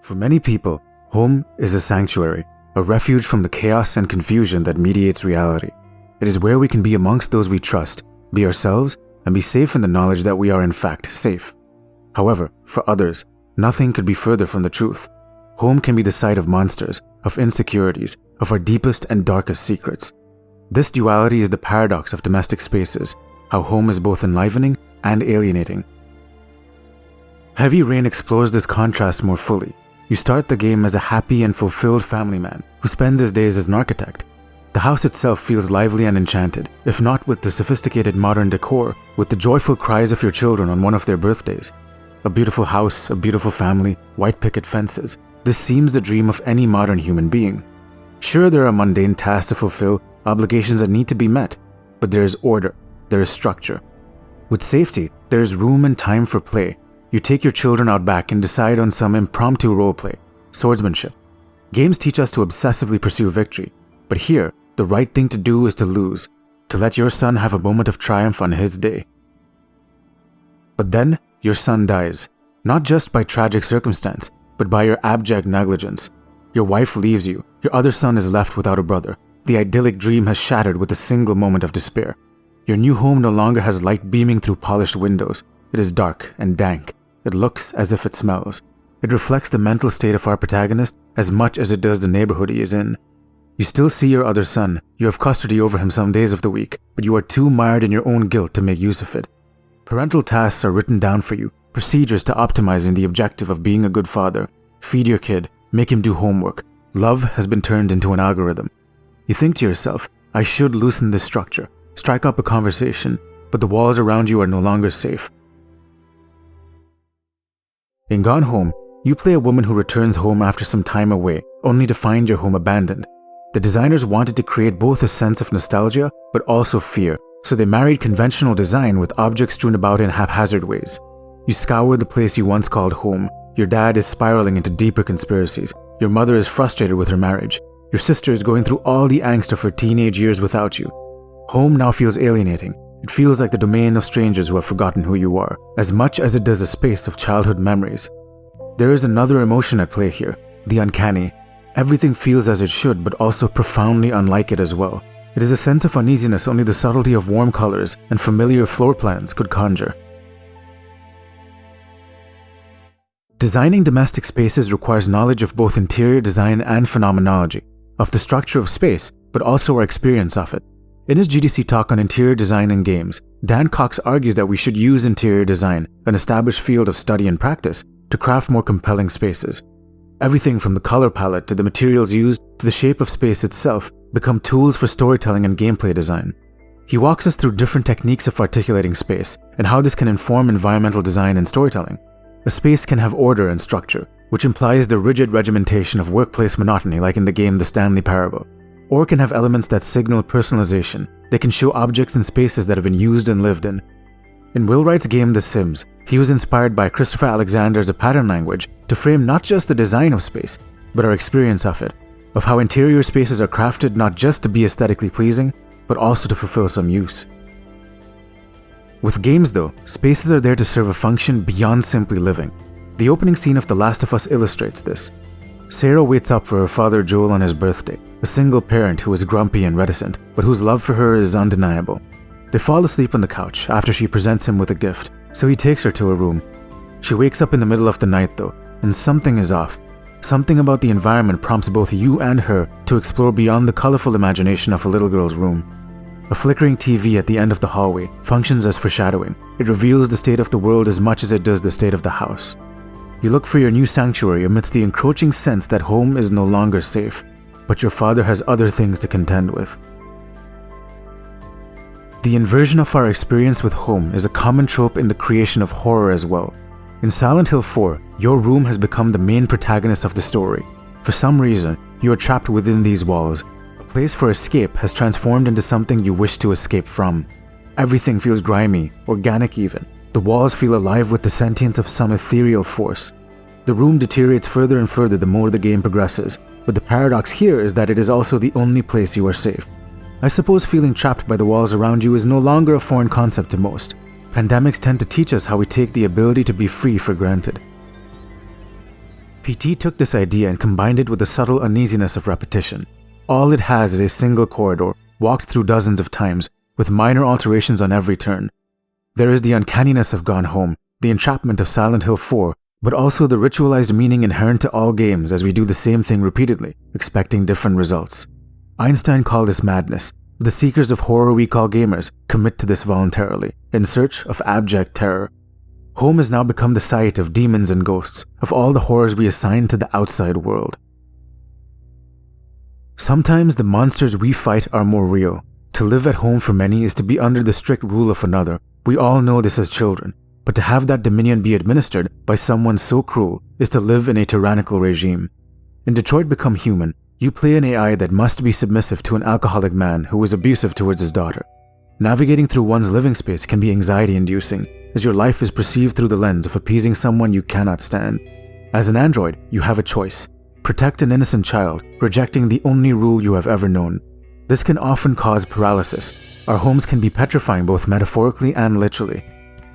For many people, home is a sanctuary, a refuge from the chaos and confusion that mediates reality. It is where we can be amongst those we trust, be ourselves, and be safe in the knowledge that we are in fact safe. However, for others, nothing could be further from the truth. Home can be the site of monsters, of insecurities, of our deepest and darkest secrets. This duality is the paradox of domestic spaces, how home is both enlivening and alienating. Heavy Rain explores this contrast more fully. You start the game as a happy and fulfilled family man who spends his days as an architect. The house itself feels lively and enchanted, if not with the sophisticated modern decor, with the joyful cries of your children on one of their birthdays. A beautiful house, a beautiful family, white picket fences. This seems the dream of any modern human being. Sure, there are mundane tasks to fulfill, obligations that need to be met, but there is order, there is structure. With safety, there is room and time for play. You take your children out back and decide on some impromptu roleplay, swordsmanship. Games teach us to obsessively pursue victory, but here, the right thing to do is to lose, to let your son have a moment of triumph on his day. But then, your son dies, not just by tragic circumstance, but by your abject negligence. Your wife leaves you, your other son is left without a brother. The idyllic dream has shattered with a single moment of despair. Your new home no longer has light beaming through polished windows. It is dark and dank. It looks as if it smells. It reflects the mental state of our protagonist as much as it does the neighborhood he is in. You still see your other son, you have custody over him some days of the week, but you are too mired in your own guilt to make use of it. Parental tasks are written down for you, procedures to optimizing the objective of being a good father. Feed your kid, make him do homework. Love has been turned into an algorithm. You think to yourself, I should loosen this structure, strike up a conversation, but the walls around you are no longer safe. In Gone Home, you play a woman who returns home after some time away, only to find your home abandoned. The designers wanted to create both a sense of nostalgia, but also fear, so they married conventional design with objects strewn about in haphazard ways. You scour the place you once called home. Your dad is spiraling into deeper conspiracies. Your mother is frustrated with her marriage. Your sister is going through all the angst of her teenage years without you. Home now feels alienating. It feels like the domain of strangers who have forgotten who you are, as much as it does a space of childhood memories. There is another emotion at play here, the uncanny. Everything feels as it should, but also profoundly unlike it as well. It is a sense of uneasiness only the subtlety of warm colors and familiar floor plans could conjure. Designing domestic spaces requires knowledge of both interior design and phenomenology, of the structure of space, but also our experience of it. In his GDC talk on interior design in games, Dan Cox argues that we should use interior design, an established field of study and practice, to craft more compelling spaces. Everything from the color palette to the materials used to the shape of space itself become tools for storytelling and gameplay design. He walks us through different techniques of articulating space and how this can inform environmental design and storytelling. A space can have order and structure, which implies the rigid regimentation of workplace monotony like in the game The Stanley Parable. Or can have elements that signal personalization. They can show objects and spaces that have been used and lived in. In Will Wright's game The Sims, he was inspired by Christopher Alexander's A Pattern Language to frame not just the design of space, but our experience of it, of how interior spaces are crafted not just to be aesthetically pleasing, but also to fulfill some use. With games though, spaces are there to serve a function beyond simply living. The opening scene of The Last of Us illustrates this. Sarah waits up for her father Joel on his birthday, a single parent who is grumpy and reticent, but whose love for her is undeniable. They fall asleep on the couch after she presents him with a gift, so he takes her to her room. She wakes up in the middle of the night though, and something is off. Something about the environment prompts both you and her to explore beyond the colorful imagination of a little girl's room. A flickering TV at the end of the hallway functions as foreshadowing. It reveals the state of the world as much as it does the state of the house. You look for your new sanctuary amidst the encroaching sense that home is no longer safe, but your father has other things to contend with. The inversion of our experience with home is a common trope in the creation of horror as well. In Silent Hill 4, your room has become the main protagonist of the story. For some reason, you are trapped within these walls. A place for escape has transformed into something you wish to escape from. Everything feels grimy, organic even. The walls feel alive with the sentience of some ethereal force. The room deteriorates further and further the more the game progresses, but the paradox here is that it is also the only place you are safe. I suppose feeling trapped by the walls around you is no longer a foreign concept to most. Pandemics tend to teach us how we take the ability to be free for granted. PT took this idea and combined it with the subtle uneasiness of repetition. All it has is a single corridor, walked through dozens of times, with minor alterations on every turn. There is the uncanniness of Gone Home, the entrapment of Silent Hill 4, but also the ritualized meaning inherent to all games as we do the same thing repeatedly, expecting different results. Einstein called this madness. The seekers of horror we call gamers commit to this voluntarily, in search of abject terror. Home has now become the site of demons and ghosts, of all the horrors we assign to the outside world. Sometimes the monsters we fight are more real. To live at home for many is to be under the strict rule of another. We all know this as children, but to have that dominion be administered by someone so cruel is to live in a tyrannical regime. In Detroit Become Human, you play an AI that must be submissive to an alcoholic man who is abusive towards his daughter. Navigating through one's living space can be anxiety-inducing, as your life is perceived through the lens of appeasing someone you cannot stand. As an android, you have a choice. Protect an innocent child, rejecting the only rule you have ever known. This can often cause paralysis. Our homes can be petrifying both metaphorically and literally.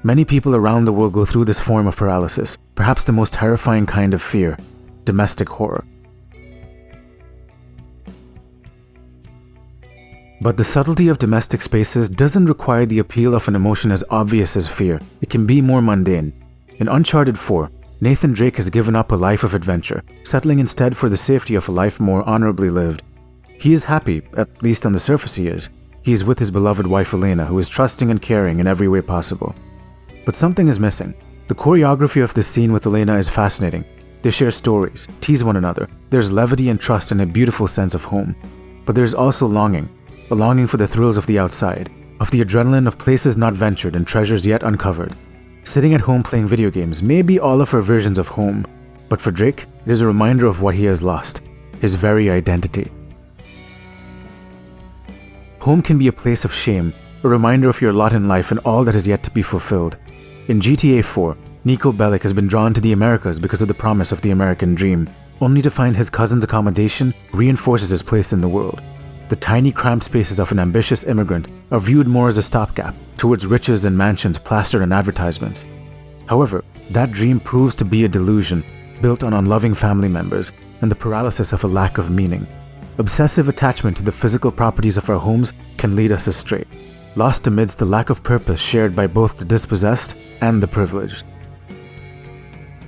Many people around the world go through this form of paralysis, perhaps the most terrifying kind of fear, domestic horror. But the subtlety of domestic spaces doesn't require the appeal of an emotion as obvious as fear. It can be more mundane. In Uncharted 4, Nathan Drake has given up a life of adventure, settling instead for the safety of a life more honorably lived. He is happy, at least on the surface he is. He is with his beloved wife Elena, who is trusting and caring in every way possible. But something is missing. The choreography of this scene with Elena is fascinating. They share stories, tease one another. There's levity and trust and a beautiful sense of home. But there's also longing. A longing for the thrills of the outside, of the adrenaline of places not ventured and treasures yet uncovered. Sitting at home playing video games may be all of our versions of home, but for Drake, it is a reminder of what he has lost, his very identity. Home can be a place of shame, a reminder of your lot in life and all that is yet to be fulfilled. In GTA 4, Niko Bellic has been drawn to the Americas because of the promise of the American dream, only to find his cousin's accommodation reinforces his place in the world. The tiny cramped spaces of an ambitious immigrant are viewed more as a stopgap towards riches and mansions plastered on advertisements. However, that dream proves to be a delusion built on unloving family members and the paralysis of a lack of meaning. Obsessive attachment to the physical properties of our homes can lead us astray, lost amidst the lack of purpose shared by both the dispossessed and the privileged.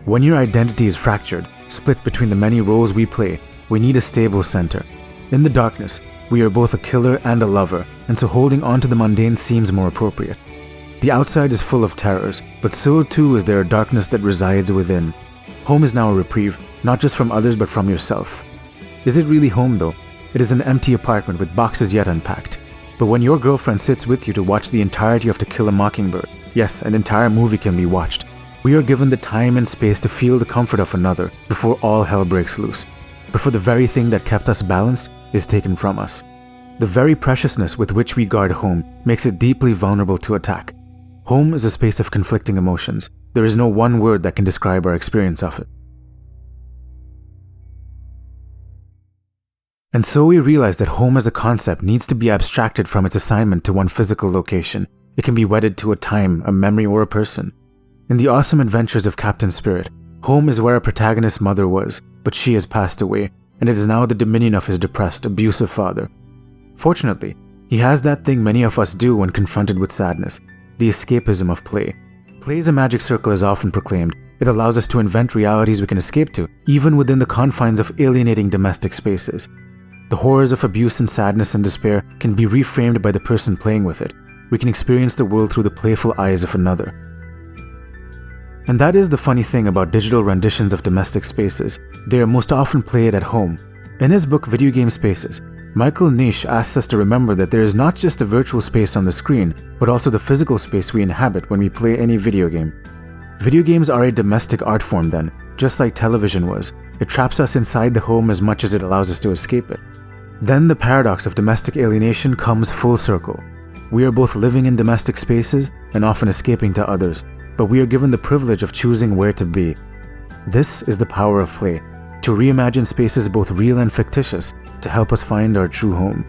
When your identity is fractured, split between the many roles we play, we need a stable center. In the darkness, we are both a killer and a lover, and so holding on to the mundane seems more appropriate. The outside is full of terrors, but so too is there a darkness that resides within. Home is now a reprieve, not just from others but from yourself. Is it really home though? It is an empty apartment with boxes yet unpacked. But when your girlfriend sits with you to watch the entirety of To Kill a Mockingbird, yes, an entire movie can be watched, we are given the time and space to feel the comfort of another before all hell breaks loose, before the very thing that kept us balanced is taken from us. The very preciousness with which we guard home makes it deeply vulnerable to attack. Home is a space of conflicting emotions. There is no one word that can describe our experience of it. And so we realize that home as a concept needs to be abstracted from its assignment to one physical location. It can be wedded to a time, a memory, or a person. In the awesome adventures of Captain Spirit, home is where our protagonist's mother was, but she has passed away, and it is now the dominion of his depressed, abusive father. Fortunately, he has that thing many of us do when confronted with sadness, the escapism of play. Play is a magic circle as often proclaimed. It allows us to invent realities we can escape to, even within the confines of alienating domestic spaces. The horrors of abuse and sadness and despair can be reframed by the person playing with it. We can experience the world through the playful eyes of another. And that is the funny thing about digital renditions of domestic spaces. They are most often played at home. In his book Video Game Spaces, Micheal Nitsche asks us to remember that there is not just a virtual space on the screen, but also the physical space we inhabit when we play any video game. Video games are a domestic art form then, just like television was. It traps us inside the home as much as it allows us to escape it. Then the paradox of domestic alienation comes full circle. We are both living in domestic spaces and often escaping to others, but we are given the privilege of choosing where to be. This is the power of play, to reimagine spaces both real and fictitious to help us find our true home.